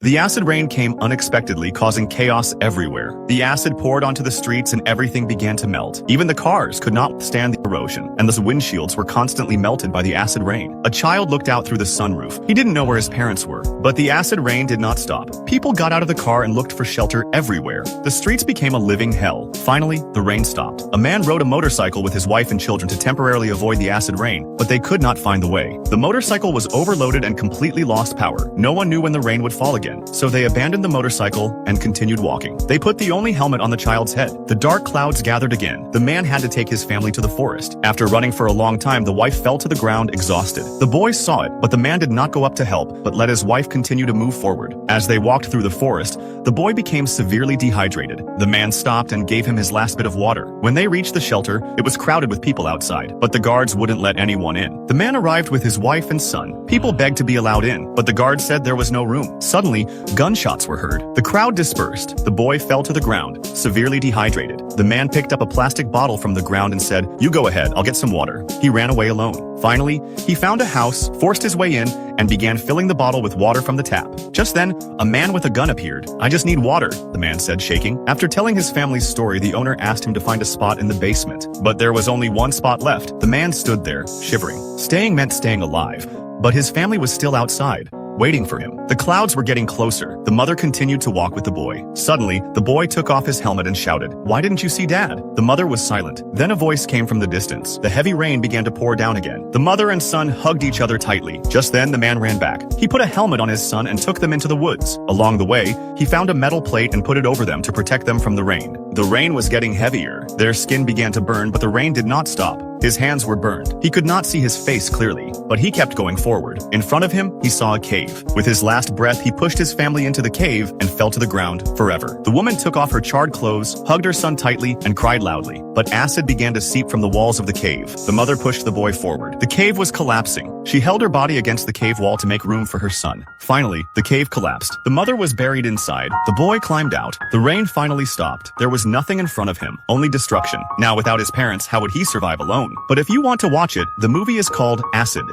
The acid rain came unexpectedly, causing chaos everywhere. The acid poured onto the streets and everything began to melt. Even the cars could not withstand the erosion, and the windshields were constantly melted by the acid rain. A child looked out through the sunroof. He didn't know where his parents were, but the acid rain did not stop. People got out of the car and looked for shelter everywhere. The streets became a living hell. Finally, the rain stopped. A man rode a motorcycle with his wife and children to temporarily avoid the acid rain, but they could not find the way. The motorcycle was overloaded and completely lost power. No one knew when the rain would fall again. So they abandoned the motorcycle and continued walking. They put the only helmet on the child's head. The dark clouds gathered again. The man had to take his family to the forest. After running for a long time, the wife fell to the ground exhausted. The boys saw it, but the man did not go up to help, but let his wife continue to move forward. As they walked through the forest, the boy became severely dehydrated. The man stopped and gave him his last bit of water. When they reached the shelter, it was crowded with people outside, but the guards wouldn't let anyone in. The man arrived with his wife and son. People begged to be allowed in, but the guards said there was no room. Suddenly, gunshots were heard. The crowd dispersed. The boy fell to the ground, severely dehydrated. The man picked up a plastic bottle from the ground and said, "You go ahead, I'll get some water." He ran away alone. Finally, he found a house, forced his way in, and began filling the bottle with water from the tap. Just then, a man with a gun appeared. "I just need water," the man said, shaking. After telling his family's story, the owner asked him to find a spot in the basement. But there was only one spot left. The man stood there, shivering. Staying meant staying alive, but his family was still outside, waiting for him. The clouds were getting closer. The mother continued to walk with the boy. Suddenly, the boy took off his helmet and shouted, "Why didn't you see Dad?" The mother was silent. Then a voice came from the distance. The heavy rain began to pour down again. The mother and son hugged each other tightly. Just then, the man ran back. He put a helmet on his son and took them into the woods. Along the way, he found a metal plate and put it over them to protect them from the rain. The rain was getting heavier. Their skin began to burn, but the rain did not stop. His hands were burned. He could not see his face clearly, but he kept going forward. In front of him, he saw a cave. With his last breath, he pushed his family into the cave and fell to the ground forever. The woman took off her charred clothes, hugged her son tightly, and cried loudly. But acid began to seep from the walls of the cave. The mother pushed the boy forward. The cave was collapsing. She held her body against the cave wall to make room for her son. Finally, the cave collapsed. The mother was buried inside. The boy climbed out. The rain finally stopped. There was nothing in front of him, only destruction. Now, without his parents, how would he survive alone? But if you want to watch it, the movie is called Acid.